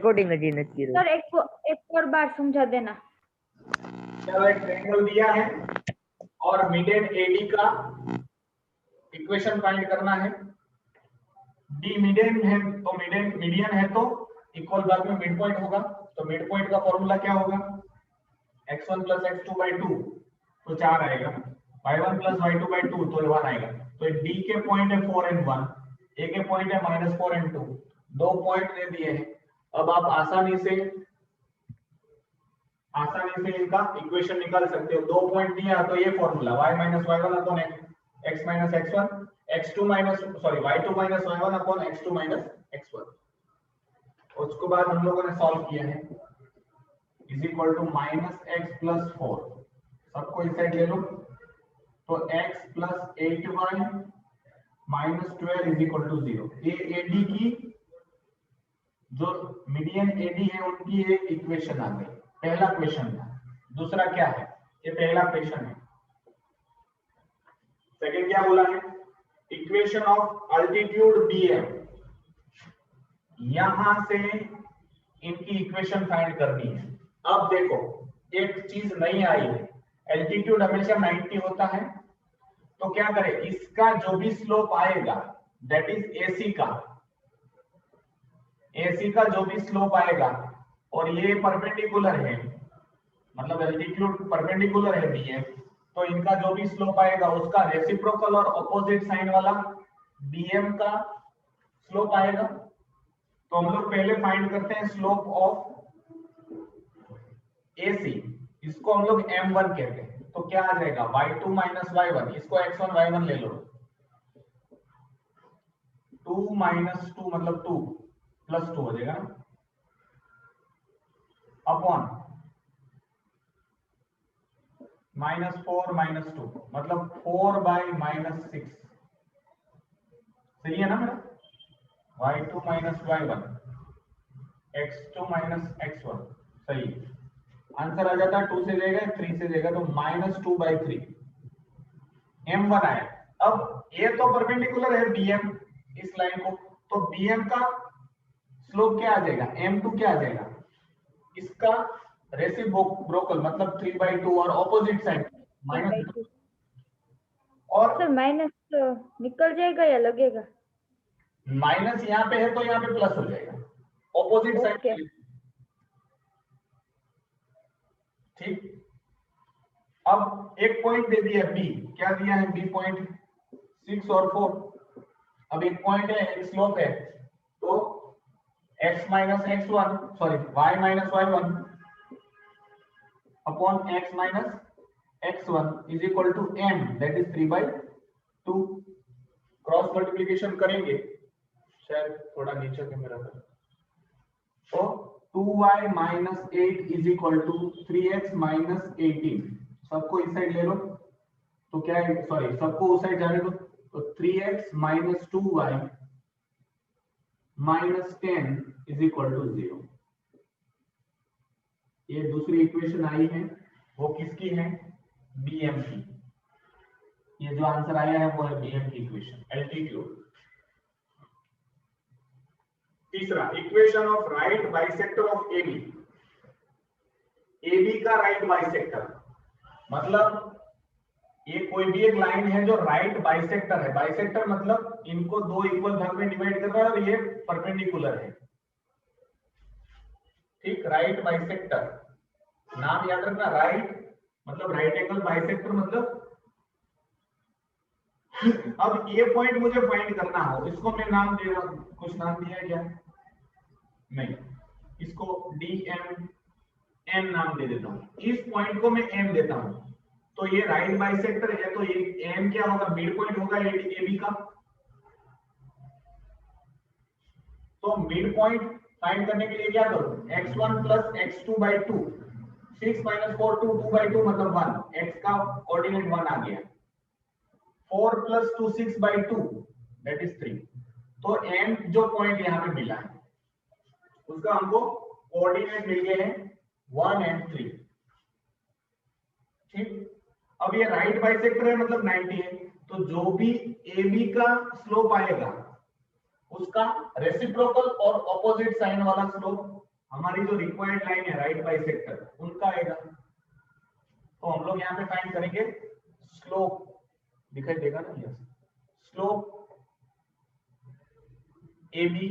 Recording जी नहीं sir एक और बार समझा देना। चलो एक ट्रायंगल दिया है और मीडियन एडी का इक्वेशन फाइंड करना है। डी मीडियन है तो मीडियन है तो इक्वल भाग में मिड पॉइंट होगा, तो मिड पॉइंट का फॉर्मूला क्या होगा, x1 + x2/2 तो 4 आएगा, y1 + y2/2 तो 1 आएगा। तो डी के पॉइंट है 4 और 1, ए के पॉइंट है -4 और 2, दो पॉइंट दे दिए हैं। अब आप आसानी से इनका इक्वेशन निकाल सकते हो। दो पॉइंट दिया तो ये formula y - y1 upon x - x1, y2 - y1 upon x2 - x1। उसके बाद हम लोगों ने सॉल्व किया है इज इक्वल टू -x + 4, सबको इस साइड ले लो, तो x + 8y - 12 is equal to 0। ये एडी की जो मीडियन एडी है उनकी एक इक्वेशन आ गई, पहला क्वेश्चन था। दूसरा क्या है, ये पहला क्वेश्चन है। सेकंड क्या बोला है, इक्वेशन ऑफ अल्टीट्यूड bm, यहां से इनकी इक्वेशन फाइंड करनी है। अब देखो एक चीज नई आई है, एल्टीट्यूड हमेशा 90 होता है, तो क्या करें, इसका जो भी स्लोप आएगा दैट इज एसी का जो भी स्लोप आएगा, और ये परपेंडिकुलर है, मतलब एल्टीट्यूड परपेंडिकुलर है bm, तो इनका जो भी स्लोप आएगा उसका रेसिप्रोकल और ऑपोजिट साइन वाला bm का स्लोप आएगा। तो हम लोग पहले फाइंड करते हैं स्लोप ऑफ AC, इसको हम लोग m1 कहते हैं। तो क्या आ जाएगा, y2 - y1, इसको x1 y1 ले लो, 2 - 2 मतलब 2 + 2 हो जाएगा, अपॉन -4 - 2 मतलब 4/-6, सही है ना मेरा, y2 - y1 x2 - x1, सही। आंसर आ जाता है 2 से जाएगा 3 से जाएगा, तो -2/3 m1 आया। अब ये तो परपेंडिकुलर है bm इस लाइन को, तो bm का स्लोप क्या आ जाएगा, m2 क्या आ जाएगा, इसका रेसिप्रोकल मतलब 3/2 और ऑपोजिट साइड -2। और सर माइनस निकल जाएगा या लगेगा, माइनस यहाँ पे है तो यहाँ पे प्लस हो जाएगा ऑपोजिट साइड, ठीक। अब एक पॉइंट दे दिया बी, क्या दिया है बी पॉइंट 6 और 4। अब एक पॉइंट है, एक स्लोप है, तो x - x1 sorry y - y1 upon x - x1 is equal to m, that is 3/2। Cross multiplication करेंगे, शायद थोड़ा नीचे के मेरा था, तो 2y - 8 is equal to 3x - 18, सबको इस साइड ले लो, तो क्या है, सॉरी सबको उस साइड जाने दो, तो 3x - 2y - 10 is equal to 0। ये दूसरी इक्वेशन आई है, वो किसकी है, bm की। ये जो आंसर आया है वो है bm की इक्वेशन, एल्टीट्यूड। तीसरा, equation of right bisector of AB, AB का राइट बाइसेक्टर मतलब ये कोई भी एक लाइन है जो राइट बाइसेक्टर है। बाइसेक्टर मतलब इनको दो इक्वल भाग में डिवाइड कर रहा है और ये परपेंडिकुलर है, ठीक। राइट बाइसेक्टर, नाम याद रखना, राइट मतलब राइट एंगल बाइसेक्टर मतलब। अब ये पॉइंट मुझे फाइंड करना हो, इसको मैं नाम दे रहा हूं, कुछ नाम दिया है क्या, नहीं, इसको DM N नाम दे देता हूं। इस पॉइंट को मैं M देता हूं, तो ये राइट बाइसेक्टर है, तो ये M क्या होगा, मिड पॉइंट होगा AB का। तो मिड पॉइंट फाइंड करने के लिए क्या करूं, x1 + x2/2, 6 - 4 2 2/2 मतलब 1, x का कोऑर्डिनेट 1 आ गया, 4 + 2 6/2 दैट इज 3। तो M जो पॉइंट यहां पे मिला है उसका हमको कोऑर्डिनेट मिल गए हैं 1 और 3, ठीक। अब ये राइट बाइसेक्टर है मतलब 90 है, तो जो भी AB का स्लोप आएगा उसका रेसिप्रोकल और ऑपोजिट साइन वाला स्लोप हमारी जो रिक्वायर्ड लाइन है राइट बाइसेक्टर उनका आएगा। तो हम लोग यहाँ पे फाइंड करेंगे स्लोप, दिखाई देगा ना, यस, स्लोप ए बी,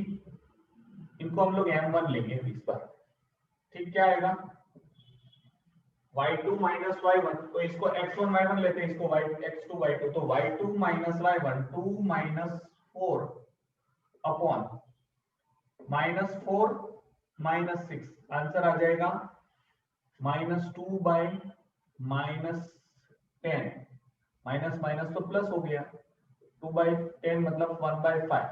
इनको हम लोग m1 लेंगे इस पर। ठीक, क्या आएगा y2 माइनस y1, तो इसको x1 y1 लेते हैं, इसको x2 y2, तो y2 minus y1 2 minus 4 upon minus 4 minus 6, answer आ जाएगा -2 बाई -10, माइनस माइनस तो प्लस हो गया, 2 बाई 10 मतलब 1/5।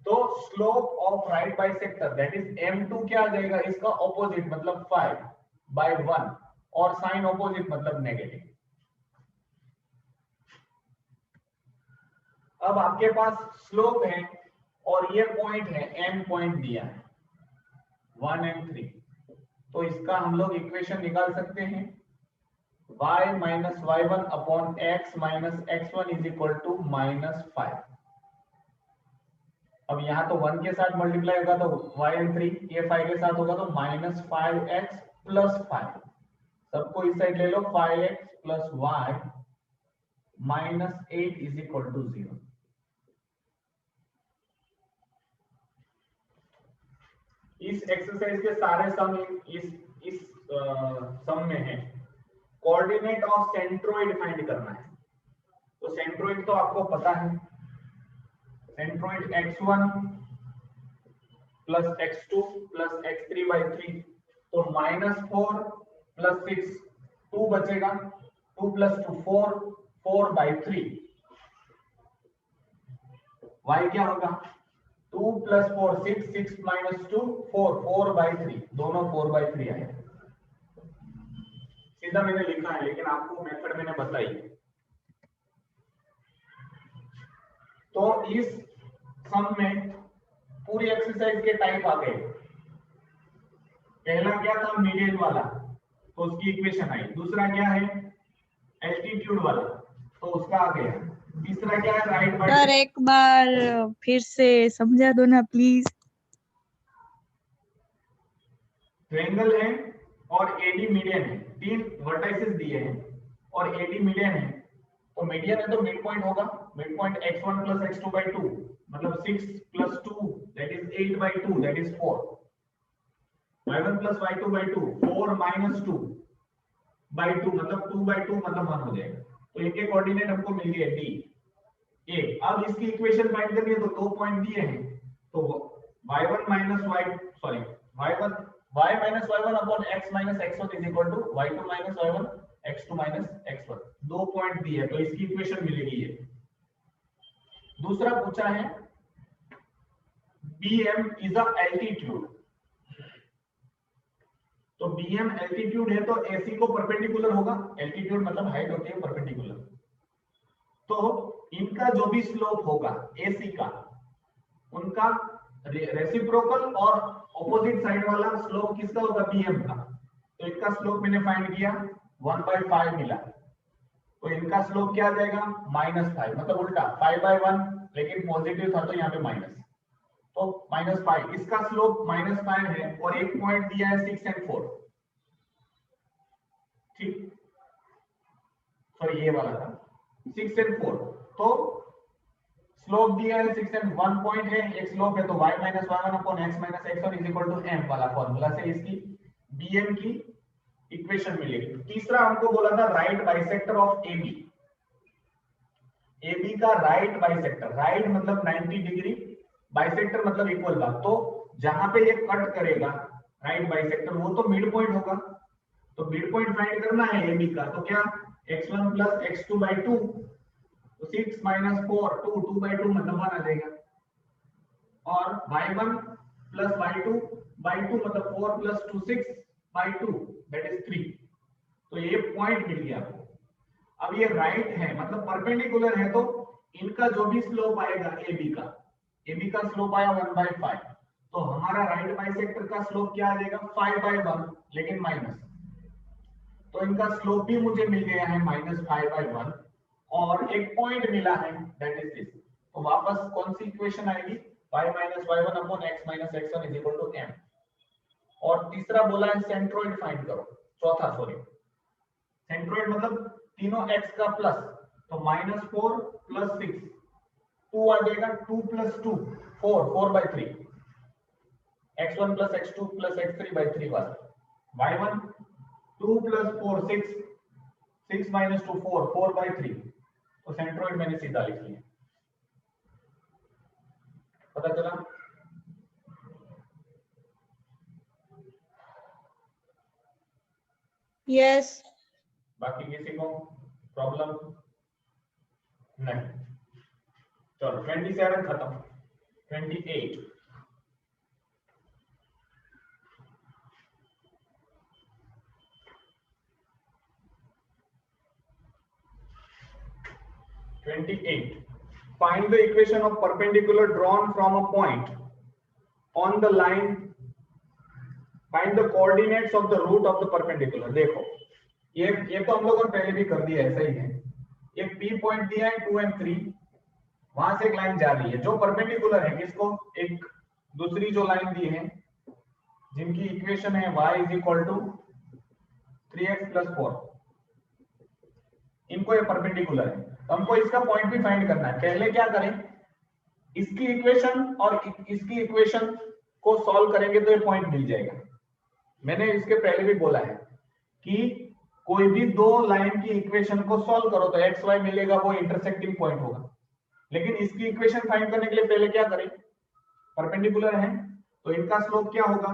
तो slope of right bisector that is m2 क्या आ जाएगा, इसका ऑपोजिट मतलब 5/1, और साइन ऑपोजिट मतलब नेगेटिव। अब आपके पास स्लोप है और ये पॉइंट है, m पॉइंट दिया है 1 and 3, तो इसका हम लोग इक्वेशन निकाल सकते हैं y minus y1 upon x minus x1 is equal to -5। अब यहाँ तो 1 के साथ मल्टीप्लाई होगा तो y and 3, ये 5 के साथ होगा तो -5x प्लस 5, सबको इस साइड ले लो, 5x plus y -8 is equal to 0। इस एक्सरसाइज के सारे सम इस सम में है। कोऑर्डिनेट ऑफ सेंट्रोइड फाइंड करना है। तो सेंट्रोइड तो आपको पता है, centroid x1 plus x2 plus x3 by 3, तो -4 प्लस 6 2 बचेगा, 2 प्लस 2 4, 4/3। y क्या होगा, 2 प्लस 4 6, 6 माइनस 2 4, 4/3, दोनों 4/3 आए। सीधा मैंने लिखा है लेकिन आपको मेथड मैंने बताई। तो इस सम में पूरी एक्सरसाइज के टाइप आ गए। पहला क्या था, मीडियन वाला, तो उसकी इक्वेशन आई। दूसरा क्या है, एल्टीट्यूड वाला, तो उसका आ गया। तीसरा क्या है, राइट बाय। सर एक बार फिर से समझा दो ना प्लीज। ट्रायंगल है और एडी मीडियन है, 3 वर्टाइसेस दिए हैं और एडी मीडियन है। तो मीडियन है तो मिड पॉइंट होगा, mid point x1 plus x2/2 मतलब 6 plus 2 that is 8/2 that is 4, y1 plus y2/2 4 minus 2/2 मतलब 2/2 मतलब 1 हो जाएगा। तो इनके कोऑर्डिनेट हमको मिल गए d a। अब इसकी इक्वेशन फाइंड करनी है तो 2 पॉइंट दिए हैं, तो y1 minus y sorry y minus y1 upon x minus x1 is equal to y2 minus y1 x2 minus x1, 2 point दिए है तो इसकी इक्वेशन मिलेगी ये। दूसरा पूछा है bm इज अ एल्टीट्यूड, तो bm एल्टीट्यूड है तो ac को परपेंडिकुलर होगा, एल्टीट्यूड मतलब हाइट होती है परपेंडिकुलर, तो इनका जो भी स्लोप होगा ac का, उनका रेसिप्रोकल और ऑपोजिट साइड वाला स्लोप किसका होगा, bm का। तो इनका स्लोप मैंने फाइंड किया 1/5 मिला, तो इनका स्लोप क्या आ जाएगा, -5 मतलब उल्टा 5/1, लेकिन पॉजिटिव था तो यहाँ पे माइनस, तो -5। इसका स्लोप -5 है और एक पॉइंट दिया है 6 and 4, ठीक, सॉरी ये वाला था 6 and 4, तो स्लोप दिया है 6 and 1 पॉइंट है, एक स्लोप है, तो y minus y1 upon x minus x1 is equal to m वाला फॉर्मूला से इसकी bm की इक्वेशन मिलेगी। तीसरा हमको बोला था right bisector of AB, AB का राइट बाइसेक्टर, राइट मतलब 90 डिग्री, बाइसेक्टर मतलब इक्वल भाग, तो जहां पे ये कट करेगा राइट बाइसेक्टर वो तो मिड पॉइंट होगा, तो मिड पॉइंट फाइंड करना है AB का, तो क्या x1 प्लस x2/2, तो 6 माइनस 4 2, 2/2 मतलब 1 आ जाएगा, और y1 प्लस y2/2 मतलब 4 प्लस 2 6/2 दैट इज 3, तो ये पॉइंट मिल गया आपको। अब ये राइट है मतलब परपेंडिकुलर है, तो इनका जो भी स्लोप आएगा AB का स्लोप आया 1/5, तो हमारा राइट बाइसेक्टर का स्लोप क्या आ जाएगा 5/1 लेकिन माइनस, तो इनका स्लोप भी मुझे मिल गया है -5/1 और एक पॉइंट मिला है दैट इज दिस। तो वापस कौन सी इक्वेशन आएगी, y minus y1 upon x minus x1 is equal to m। और तीसरा बोला है सेंट्रोइड फाइंड करो, चौथा सॉरी सेंट्रोइड मतलब तीनों x का प्लस, तो -4 + 6 2 आ जाएगा, 2 + 2 4 4/3 x1 + x2 + x3/3 वाला y1 2 + 4 6 6 - 2 4 4/3, तो सेंट्रोइड मैंने सीधा लिख लिया, पता चला। यस। बाकी किसी को प्रॉब्लम नहीं? चलो 27 खत्म, 28 28 find the equation of perpendicular drawn from a point on the line, find the coordinates of the root of the perpendicular। देखो ये तो हम लोगों ने पहले भी कर दिया, ऐसा ही है। एक P पॉइंट दिया है 2 and 3, वहां से एक लाइन जा रही है जो परपेंडिकुलर है किसको, एक दूसरी जो लाइन दी है जिनकी इक्वेशन है y = 3x + 4, इनको ये परपेंडिकुलर है, तो हमको इसका पॉइंट भी फाइंड करना है। पहले क्या करें, इसकी इक्वेशन और इसकी इक्वेशन को सॉल्व करेंगे तो ये पॉइंट मिल जाएगा। मैंने इसके पहले भी बोला है कि कोई भी दो लाइन की इक्वेशन को सॉल्व करो तो एक्स वाई मिलेगा, वो इंटरसेक्टिंग पॉइंट होगा। लेकिन इसकी इक्वेशन फाइंड करने के लिए पहले क्या करें, परपेंडिकुलर है तो इनका स्लोप क्या होगा,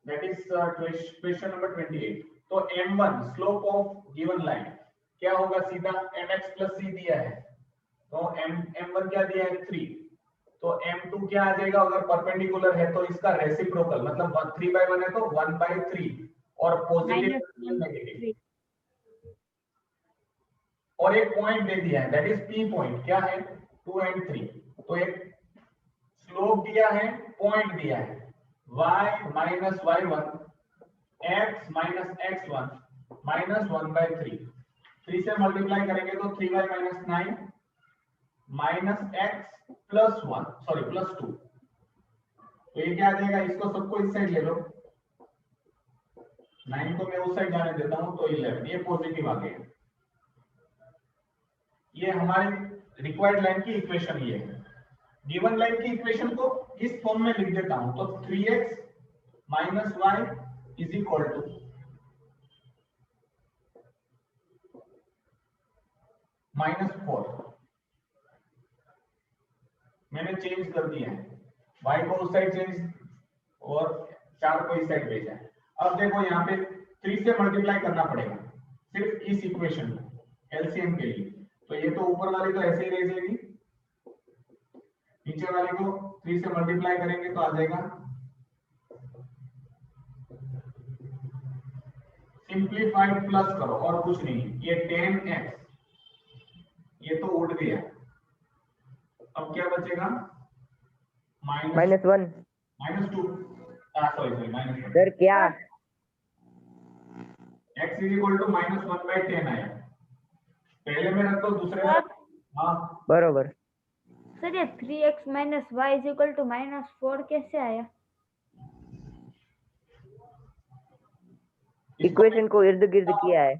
दैट इज क्वेश्चन नंबर 28। तो m1 slope of given line क्या होगा, सीधा mx + c दिया है तो m1 क्या दिया है 3, तो m2 क्या आ जाएगा, अगर परपेंडिकुलर है तो इसका रेसिप्रोकल मतलब 3/1 है तो 1/3 और पॉजिटिव नेगेटिव, और एक पॉइंट दे दिया है दैट इज p पॉइंट, क्या है 2 and 3, तो एक स्लोप दिया है, पॉइंट दिया है y - y1 x - x1 -1/3, 3 से मल्टीप्लाई करेंगे तो 3y - 9 -x + 1 सॉरी +2, तो ये क्या आ जाएगा, इसको सबको इस साइड ले लो, 9 को मैं उस साइड जाने देता हूं तो 11, ये पॉजिटिव आ गया। ये हमारे रिक्वायर्ड लाइन की इक्वेशन ये है। गिवन लाइन की इक्वेशन को इस फॉर्म में लिख देता हूं, तो 3x - y = -4, मैंने चेंज कर दिया है, y को उस साइड चेंज और 4 को इस साइड भेजा है। अब देखो यहाँ पे 3 से मल्टीप्लाई करना पड़ेगा सिर्फ इस इक्वेशन को एलसीएम के लिए, तो ये तो ऊपर वाली तो ऐसे ही रह जाएगी, नीचे वाले को 3 से मल्टीप्लाई करेंगे तो आ जाएगा, सिंप्लीफाइड प्लस करो और कुछ नहीं, ये 10x ये तो उड़ गया, अब क्या बचेगा -1 -2 सॉरी -1 सर क्या x = -1/10 आया, पहले में रख दो दूसरे में, हाँ बरोबर। सर ये 3x - y = -4 कैसे आया, इक्वेशन को इर्द गिर्द किया है,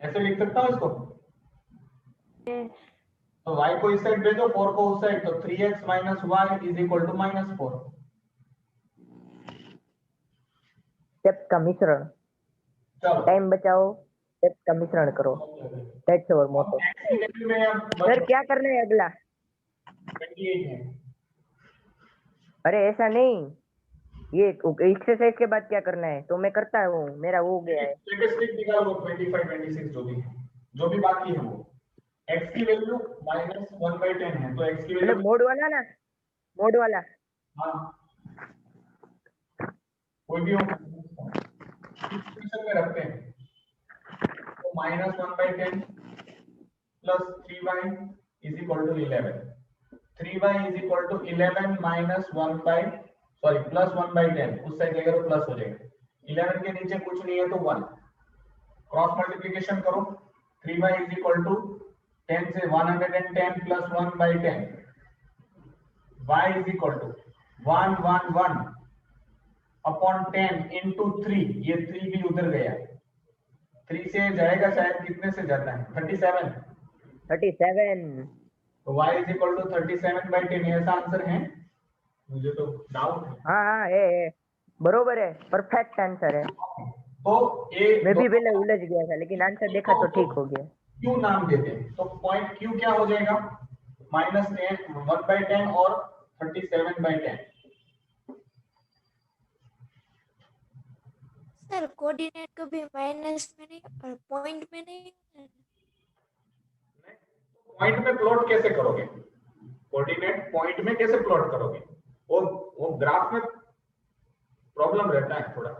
ऐसे लिख सकता हूँ इसको, तो y को इस साइड भेजो, 4 को उस साइड, तो 3x - y = -4। स्टेप का मिश्रण, चलो टाइम बचाओ, स्टेप का मिश्रण करो, दैट्स आवर मोटो। x की वैल्यू में अब सर क्या करना है अगला? 28 है, अरे ऐसा नहीं, ये एक्सरसाइज के बाद क्या करना है तो मैं करता हूँ, मेरा वो हो गया है। स्टैटिस्टिक निकालो 25 26 जो भी बाकी है वो, x की वैल्यू -1/10 है तो x की वैल्यू मतलब मोड वाला ना, मोड वाला, हाँ कोई भी हो इक्वेशन में रखते हैं, तो -1/10 प्लस 3y = 11, 3y = 11 - 1 प्लस 1/10, उस साइड जाएगा तो प्लस हो जाएगा, 11 के नीचे कुछ नहीं है तो 1, क्रॉस मल्टीप्लिकेशन करो, 3y = 10 से 110 प्लस 1/10, y = 1 अपॉन 10 इंटू 3, ये 3 भी उधर गया, 3 से जाएगा शायद, कितने से जाता है 37, 37। तो y इज इक्वल टू 37/10, ऐसा आंसर है, मुझे तो डाउट है। हाँ हाँ है, बरोबर है, परफेक्ट आंसर है। तो ए मैं भी पहले उलझ गया था लेकिन आंसर देखा तो ठीक हो गया। क्यू नाम देते हैं, तो पॉइंट क्यू क्या हो जाएगा, -10 1/10 और 37/10। सर कोऑर्डिनेट कभी माइनस में नहीं और पॉइंट में नहीं होता है। पॉइंट में प्लॉट कैसे करोगे, कोऑर्डिनेट पॉइंट में कैसे प्लॉट करोगे, वो ग्राफ में प्रॉब्लम रहता है थोड़ा,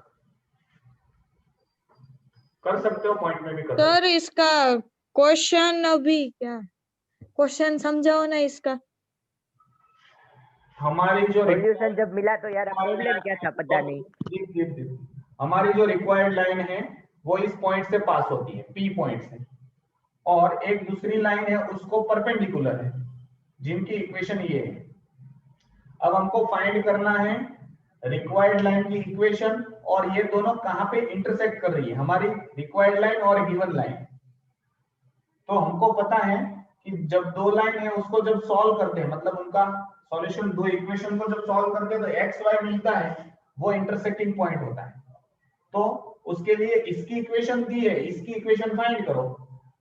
कर सकते हो पॉइंट में भी कर सकते सर इसका क्वेश्चन अभी क्या, क्वेश्चन समझाओ ना इसका। हो। हमारी जो सॉल्यूशन जब मिला तो यार प्रॉब्लम क्या था पता नहीं। हमारी जो रिक्वायर्ड लाइन है वो इस पॉइंट से पास होती है, पी पॉइंट से, और एक दूसरी लाइन है उसको परपेंडिकुलर है, जिनकी इक्वेशन ये है। अब हमको फाइंड करना है रिक्वायर्ड लाइन की इक्वेशन, और ये दोनों कहां पे इंटरसेक्ट कर रही है, हमारी रिक्वायर्ड लाइन और गिवन लाइन। तो हमको पता है कि जब दो लाइन है उसको जब सॉल्व करते हैं, मतलब उनका सॉल्यूशन, दो इक्वेशन को जब सॉल्व करते हैं तो एक्स वाई मिलता है, वो इंटरसेक्टिंग पॉइंट होता है। तो उसके लिए इसकी इक्वेशन दी है, इसकी इक्वेशन फाइंड करो।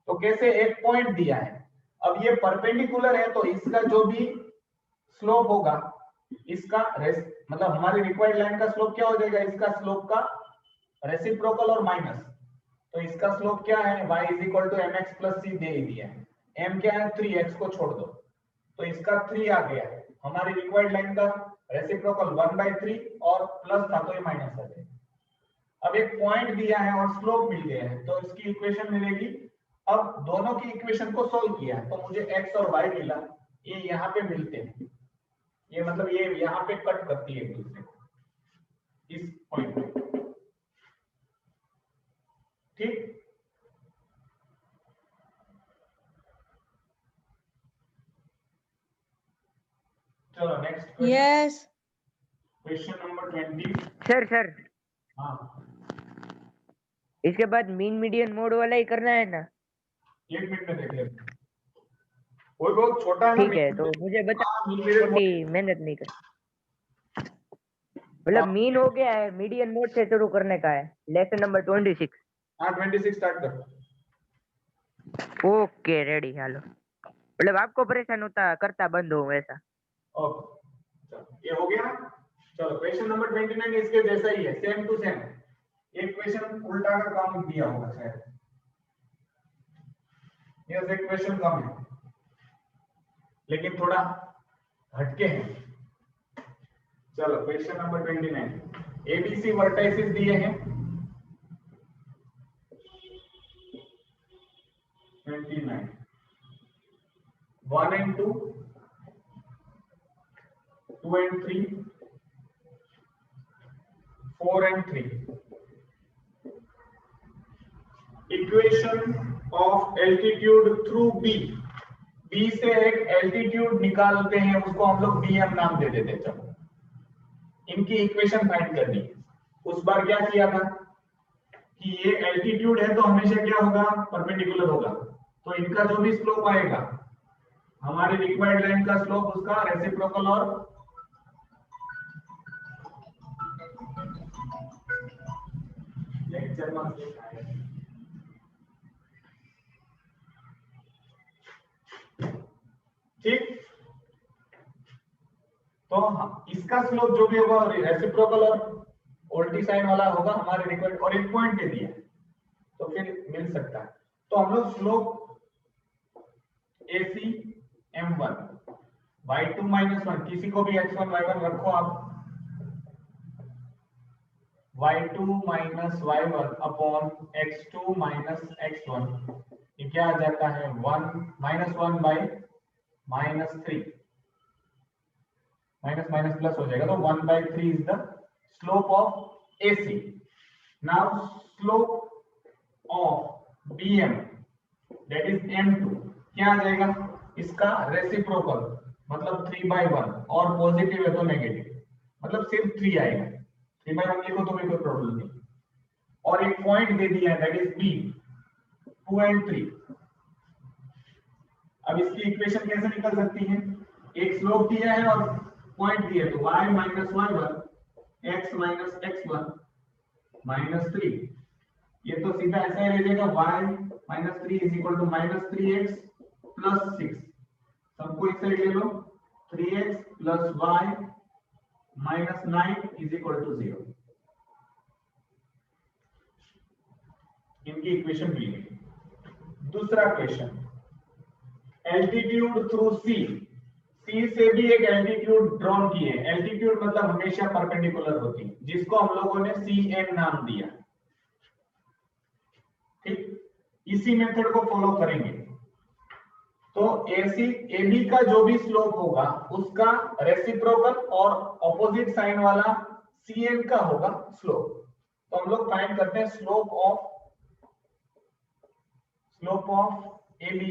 तो कैसे, एक पॉइंट दिया है, अब ये परपेंडिकुलर है तो इसका जो भी स्लोप होगा, इसका मतलब हमारी रिक्वायर्ड लाइन का स्लोप क्या हो जाएगा, इसका स्लोप का रेसिप्रोकल और माइनस। तो इसका स्लोप क्या है, y is equal to mx plus c दे दिया है, m क्या है 3x को छोड़ दो, तो इसका 3 आ गया है। हमारी रिक्वायर्ड लाइन का रेसिप्रोकल 1/3 और प्लस था तो ये माइनस आ जाएगा। अब एक पॉइंट दिया है और स्लोप मिल गया है, तो इसकी इक्वेशन मिलेगी। अब दोनों की इक्वेशन को सॉल्व किया है तो मुझे x और y मिला, ये यहाँ पे मिलते हैं, ये मतलब ये यहाँ पे कट करती है एक दूसरे को इस पॉइंट पे, ठीक। चलो next yes question number 20। Sir हाँ इसके बाद मीन मीडियन मोड वाला ही करना है ना? 1 मिनट में देख लेते हैं, कोई बहुत छोटा है ना, ठीक है, तो मुझे बता, मीडियन छोटी मेहनत नहीं कर, मतलब मीन हो गया है, मीडियन मोड से शुरू करने का है, लेसन नंबर 26। हाँ 26 स्टार्ट कर। ओके रेडी, हेलो, मतलब आपको परेशान होता करता बंद हो ऐसा। ओके चलो ये हो गया ना। चलो क्वेश्चन नंबर 29 इसके जैसा ही है, सेम टू सेम। ये क्वेश्चन उल्टा का काम दिया होगा शायद, ये से क्वेश्चन कम है लेकिन थोड़ा हटके है। चलो क्वेश्चन नंबर 29, एबीसी वर्टाइसेस दिए हैं 29, 1 and 2, 2 and 3, 4 and 3। Equation of altitude through B, B से एक एल्टीट्यूड निकालते हैं, उसको हम लोग बी एम नाम दे देते हैं। चलो इनकी इक्वेशन फाइंड करनी है। उस बार क्या किया था कि ये एल्टीट्यूड है तो हमेशा क्या होगा, परपेंडिकुलर होगा, तो इनका जो भी स्लोप आएगा, हमारी रिक्वायर्ड लाइन का स्लोप उसका रेसिप्रोकल और लेक्चर में ठीक। तो इसका स्लोप जो भी होगा रेसिप्रोकल और उल्टी साइन वाला होगा हमारे रिक्वायर्ड, और एक पॉइंट दे दिया तो फिर मिल सकता है। तो हम लोग स्लोप AC M1 y2 - 1, किसी को भी x1 y1 रखो आप, y2 - y1 upon x2 - x1, ये क्या आ जाता है 1 -1 बाई -3, माइनस माइनस प्लस हो जाएगा, तो 1/3 is the slope of AC। Now slope of BM that is M2 क्या आ जाएगा, इसका रेसिप्रोकल मतलब 3/1, और पॉजिटिव है तो नेगेटिव, मतलब सिर्फ 3 आएगा, 3/1 लिखो तो भी कोई प्रॉब्लम नहीं। और एक पॉइंट दे दिया है दैट इज बी 2 and 3। अब इसकी इक्वेशन कैसे निकल सकती है? एक स्लोप दिया है और पॉइंट दिया है, तो y minus y1 x minus x1 minus 3, ये तो सीधा ऐसा ही रह जाएगा y minus 3 is equal to minus 3x plus 6। सबको इस साइड ले लो, 3x plus y minus 9 is equal to 0। इनकी इक्वेशन मिल गई। दूसरा क्वेश्चन, एल्टीट्यूड थ्रू सी, सी से भी एक एल्टीट्यूड ड्रॉन की है। एल्टीट्यूड मतलब हमेशा परपेंडिकुलर होती है, जिसको हम लोगों ने CN नाम दिया। ठीक, इसी मेथड को फॉलो करेंगे। तो AB का जो भी स्लोप होगा उसका रेसिप्रोकल और ऑपोजिट साइन वाला CN का होगा स्लोप। तो हम लोग फाइंड करते हैं स्लोप ऑफ AB,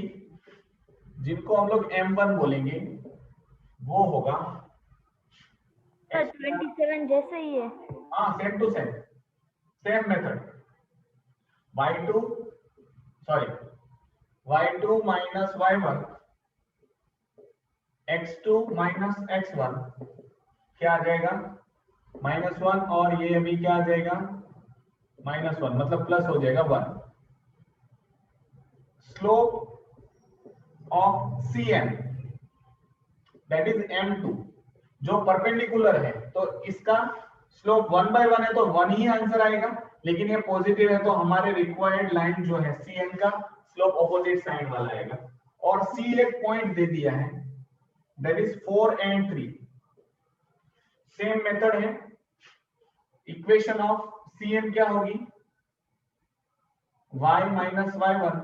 जिनको हम लोग M1 बोलेंगे, वो होगा 27 जैसे ही है। हाँ, same to same, same method. y2 minus y1 x2 minus x1 क्या आ जाएगा? -1, और ये अभी क्या आ जाएगा? -1, मतलब प्लस हो जाएगा 1। Slope of CN that is M2 जो परपेंडिकुलर है, तो इसका स्लोप 1/1 है तो 1 ही आंसर आएगा। लेकिन ये पॉजिटिव है तो हमारे रिक्वायर्ड लाइन जो है CN का स्लोप ऑपोजिट साइन वाला आएगा। और C एक पॉइंट दे दिया है that is 4 and 3। Same method है। इक्वेशन ऑफ CN क्या होगी? y minus y1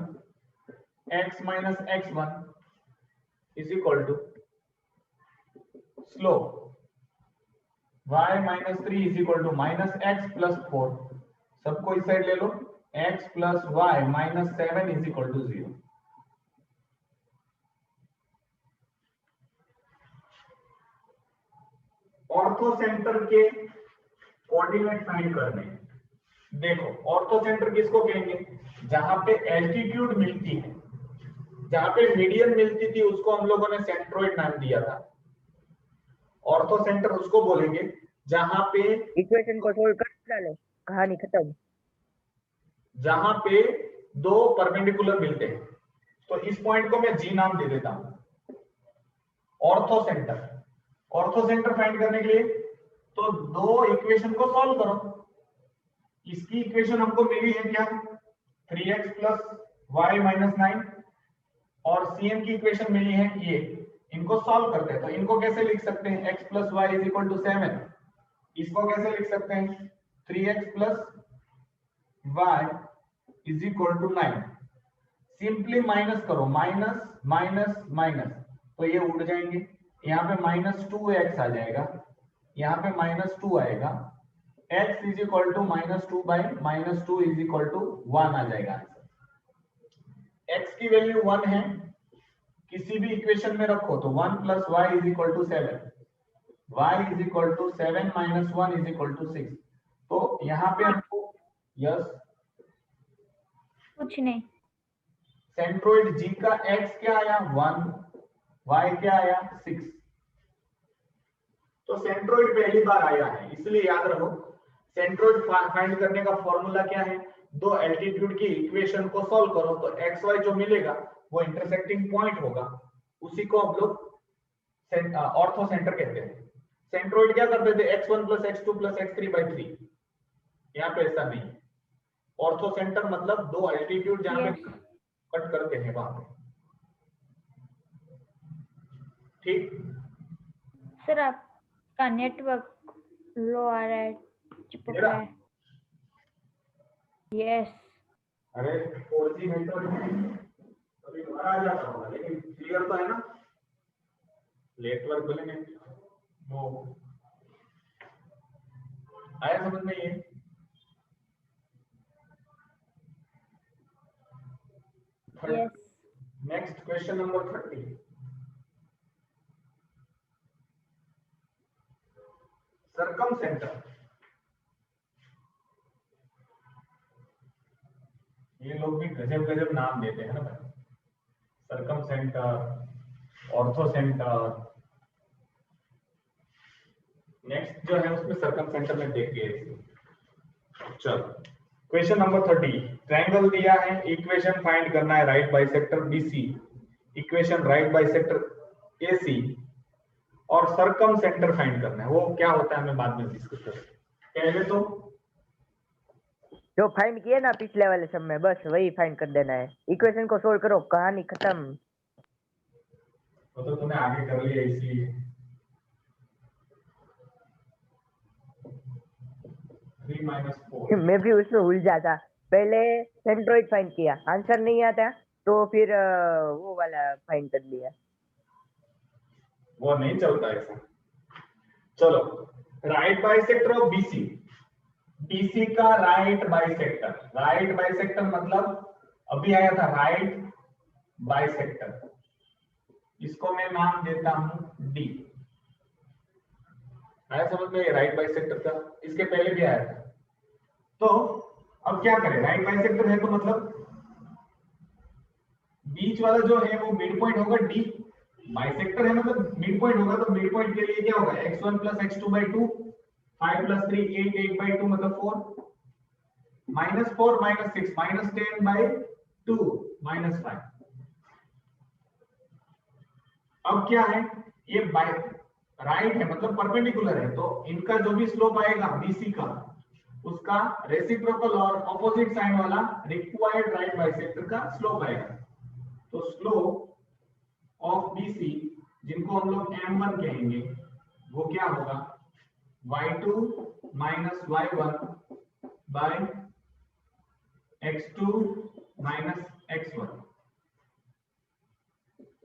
x minus x1 is equal to slope y minus 3 is equal to minus x plus 4। सबको इस साइड ले लो, x plus y minus 7 is equal to 0। Ortho centre के coordinate find करने। देखो, ortho centre किसको कहेंगे? जहां पे एल्टीट्यूड मिलती है, जहां पे मीडियन मिलती थी उसको हम लोगों ने सेंट्रोइड नाम दिया था। ऑर्थो सेंटर उसको बोलेंगे जहां पे इक्वेशन को सोल्व कर डालो, कहानी खत्म। जहां पे दो परपेंडिकुलर मिलते हैं, तो इस पॉइंट को मैं G नाम दे देता हूं। ऑर्थो सेंटर फाइंड करने के लिए तो दो इक्वेशन को सॉल्व करो। इसकी इक्वेशन हमको मिली है क्या? 3x plus y minus 9, और CN की इक्वेशन मिली है ये। इनको सॉल्व करते हैं तो इनको कैसे लिख सकते हैं? x plus y is equal to 7। इसको कैसे लिख सकते हैं? 3x plus y is equal to 9। Simply minus करो, माइनस माइनस माइनस, तो ये उड़ जाएंगे। यहाँ पे -2x आ जाएगा, यहाँ पे -2 आएगा। x is equal to -2 by -2 is equal to 1 आ जाएगा आंसर। x की वैल्यू 1 है, किसी भी इक्वेशन में रखो तो 1 plus y is equal to 7, y is equal to 7 minus 1 is equal to 6। तो यहाँ पे हमको यस कुछ नहीं, सेंट्रोइड G का x क्या आया? 1, y क्या आया? 6। तो सेंट्रोइड पहली बार आया है, इसलिए याद रखो सेंट्रोइड फाइंड करने का फॉर्मूला क्या है? दो एल्टीट्यूड की इक्वेशन को सॉल्व करो तो xy जो मिलेगा वो इंटरसेक्टिंग पॉइंट होगा, उसी को हम लोग ऑर्थो सेंटर कहते हैं। सेंट्रोइड क्या करते थे? x1 plus x2 plus x3/3। यहाँ पे ऐसा नहीं। ऑर्थो सेंटर मतलब दो एल्टीट्यूड जहां पे कट करते हैं वहां पे। ठीक, सर आपका नेटवर्क लो आ रहा है, चिपक मेरा? रहा है। यस अरे 4G नेटवर्क अभी आ जाता होगा, लेकिन क्लियर तो है ना? नेटवर्क बोलेंगे वो आया समझ में? ये yes next question number 30। Circumcentre, ये लोग भी गजब गजब नाम देते हैं ना भाई, सरकम सेंटर, ऑर्थो सेंटर। नेक्स्ट जो है उसमें सरकम सेंटर में देखिए। चलो क्वेश्चन नंबर 30, ट्रायंगल दिया है, इक्वेशन फाइंड करना है right bisector BC, equation right bisector AC और सरकम सेंटर फाइंड करना है। वो क्या होता है हमें बाद में डिस्कस करेंगे। पहले तो जो फाइंड किए ना पिछले वाले सब में, बस वही फाइंड कर देना है। इक्वेशन को सोल्व करो, कहानी खत्म। वो तो तूने आगे कर लिया इसलिए। 3 - 4 मैं भी उसमें उलझा था। पहले सेंट्रोइड फाइंड किया, आंसर नहीं आता तो फिर वो वाला फाइंड कर लिया। वो नहीं चलता ऐसा। चलो right bisector of BC, BC का राइट बाइसेक्टर, राइट बाइसेक्टर मतलब अभी आया था राइट बाइसेक्टर, इसको मैं नाम देता हूं डी। आया समझ में राइट बाइसेक्टर का, इसके पहले भी आया था। तो अब क्या करें, राइट बाइसेक्टर है तो मतलब बीच वाला जो है वो मिड पॉइंट होगा डी, बाइसेक्टर है मतलब मिड पॉइंट होगा, तो मिड पॉइंट के लिए क्या होगा x1 + x2/2, 5 + 3 8, 8/2 मतलब 4, -4 - 6 -10/2 -5। अब क्या है, ये बाय राइट है मतलब परपेंडिकुलर है, तो इनका जो भी स्लोप आएगा बीसी का, उसका रेसिप्रोकल और ऑपोजिट साइन वाला रिक्वायर्ड राइट बाइसेक्टर का स्लोप आएगा। तो स्लोप ऑफ बीसी, जिनको हम लोग m1 कहेंगे, वो क्या होगा y2 - y1 by x2 - x1।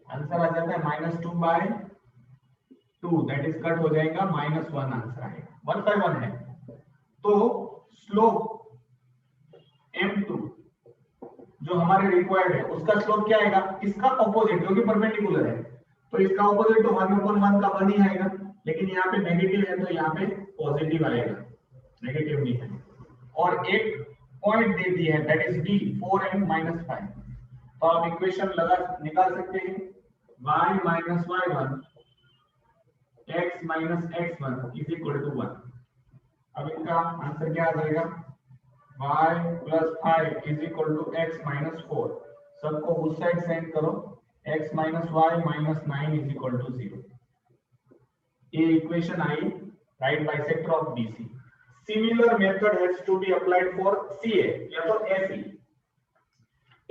Answer आ जाता है -2/2, दैट इज कट हो जाएगा -1 आंसर आएगा, 1/1 है। तो स्लोप m2 जो हमारे रिक्वायर्ड है उसका स्लोप क्या आएगा, इसका ऑपोजिट, क्योंकि परपेंडिकुलर है तो इसका ऑपोजिट तो 1/1 का 1 ही आएगा, लेकिन यहाँ पे नेगेटिव है तो यहाँ पे पॉजिटिव आएगा, नेगेटिव नहीं है। और एक पॉइंट दे दिया है दैट इज डी 4m - 5। तो आप इक्वेशन लगा निकाल सकते हैं y - y1 x - x1 = 1। अब इनका आंसर क्या आ जाएगा, y + 5 = x - 4। सबको उस साइड सेंड करो, x - y - 9 = 0। ये इक्वेशन आई right bisector of BC। Similar method has to be applied for CA या तो AC।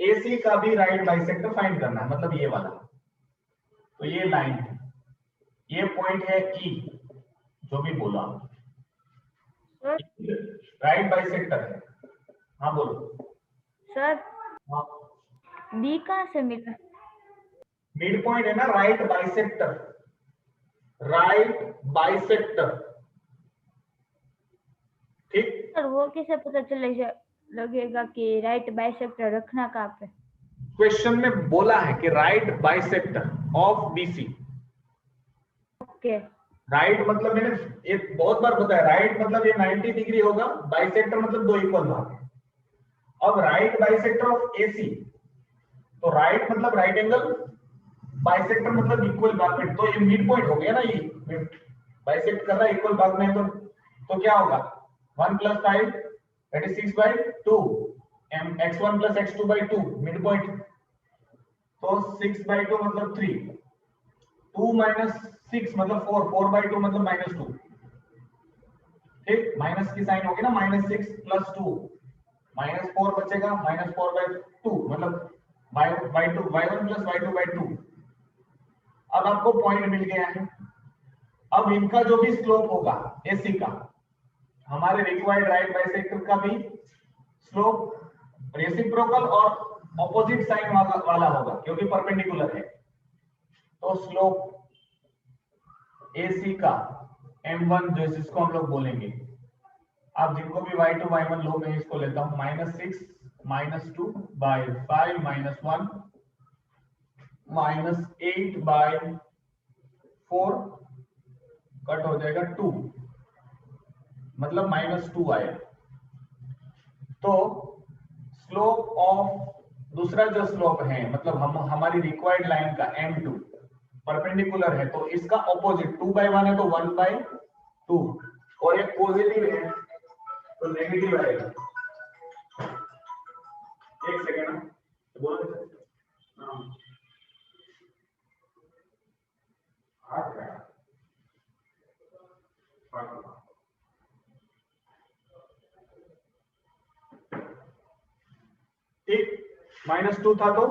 AC का भी राइट बाइसेक्टर फाइंड करना है, मतलब ये वाला। तो ये लाइन है, ये पॉइंट है E, जो भी बोला राइट बाइसेक्टर है। हाँ बोलो सर हाँ। बी कहाँ से मिला? मिड पॉइंट है ना राइट बाइसेक्टर, राइट बाइसेक्टर, ठीक। सर वो कैसे पता लगेगा कि राइट बाइसेक्टर रखना कहाँ पे? क्वेश्चन में बोला है कि right bisector of BC। Okay, right मतलब मैंने ये बहुत बार बताया, राइट मतलब ये 90 डिग्री होगा, बाइसेक्टर मतलब दो इक्वल भाग। अब राइट बाइसेक्टर ऑफ AC, तो राइट मतलब राइट एंगल, बाइसेक्टर मतलब इक्वल भाग में, तो ये मिड पॉइंट हो गया ना, ये बाइसेक्ट कर रहा है इक्वल भाग में, तो क्या होगा 1 + 5 that is 6/2 x1 + x2/2 mid point, तो 6/2 मतलब 3, 2 - 6 मतलब 4, 4/2 मतलब -2, ठीक। माइनस की साइन होगी ना, -6 + 2 -4 बचेगा, -4/2 मतलब y2 y1 + y2/2। अब आपको पॉइंट मिल गया है। अब इनका जो भी स्लोप होगा AC का, हमारे रिक्वायर्ड राइट बाइसेक्टर का भी स्लोप रेसिप्रोकल और ऑपोजिट साइन वाला होगा, क्योंकि परपेंडिकुलर है। तो स्लोप AC का m1 जो जिसको हम लोग बोलेंगे, आप जिनको भी y2 y1 लो, मैं इसको लेता हूं -6 - 2/5 - 1 -8/4 कट हो जाएगा 2, मतलब -2 आएगा। तो स्लोप ऑफ दूसरा जो स्लोप है मतलब हमारी रिक्वायर्ड लाइन का M2 परपेंडिकुलर है, तो इसका ऑपोजिट 2/1 है तो 1/2, और एक पॉजिटिव है तो नेगेटिव आएगा। एक सेकेंड बोलो। ठीक, -2 था तो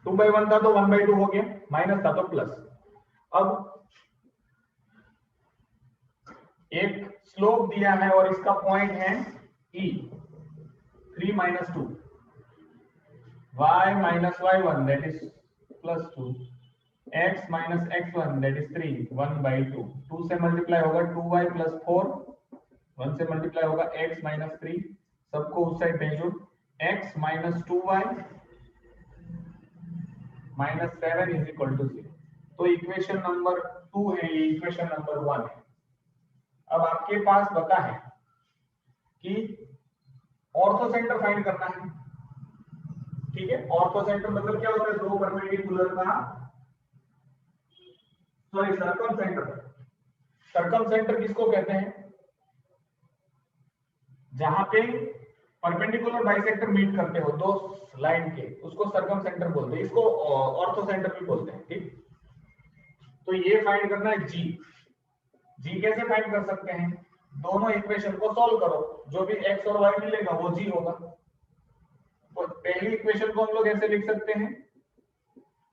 2/1 था तो 1/2 हो गया, माइनस था तो प्लस। अब एक स्लोप दिया है और इसका पॉइंट है E 3 - 2 y - y1 that is +2 x - x1 that is 3 1/2 2 से मल्टीप्लाई होगा 2y + 4 1 से मल्टीप्लाई होगा x - 3 सबको उस साइड भेजो x - 2y - 7 = 0। तो इक्वेशन नंबर 2 है, ये इक्वेशन नंबर 1 है। अब आपके पास बता है कि ऑर्थो सेंटर फाइंड करना है। ठीक है, ऑर्थो सेंटर मतलब क्या होता है? दो परपेंडिकुलर का sorry circum centre. Circum centre किसको कहते हैं? जहां पे परपेंडिकुलर बाइसेक्टर मीट करते हो दो लाइन के, उसको सर्कम सेंटर बोलते हैं, इसको ऑर्थो सेंटर भी बोलते हैं। ठीक, तो ये फाइंड करना है जी। जी कैसे फाइंड कर सकते हैं? दोनों इक्वेशन को सॉल्व करो, जो भी x और y मिलेगा वो जी होगा। तो पहली इक्वेशन को हम लोग ऐसे लिख सकते हैं,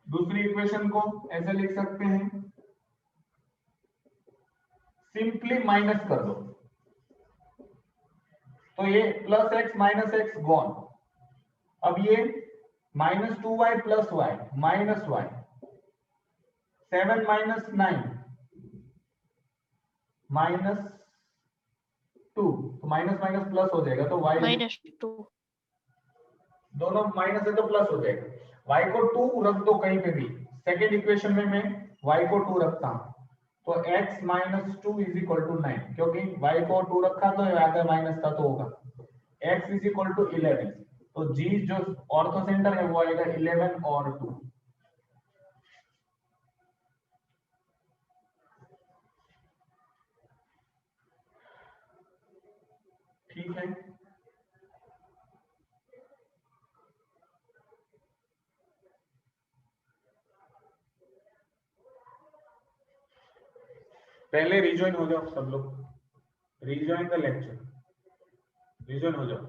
दूसरी इक्वेशन को ऐसे लिख सकते हैं, सिंपली माइनस कर दो तो ये +x - x गॉन। अब ये -2y + y -y 7 - 9 -2 तो माइनस माइनस प्लस हो जाएगा, तो y -2 दोनों माइनस है तो प्लस हो जाएगा। y को 2 रख दो कहीं पे भी, सेकेंड इक्वेशन में मैं y को 2 रखता हूं तो x - 2 = 9, क्योंकि y को 2 रखा तो आगे माइनस था तो होगा x = 11। तो g जो ऑर्थो सेंटर है वो आएगा 11 और 2। ठीक है, पहले रिजॉइन हो जाओ सब लोग, रिजॉइन द लेक्चर, रिजॉइन हो जाओ।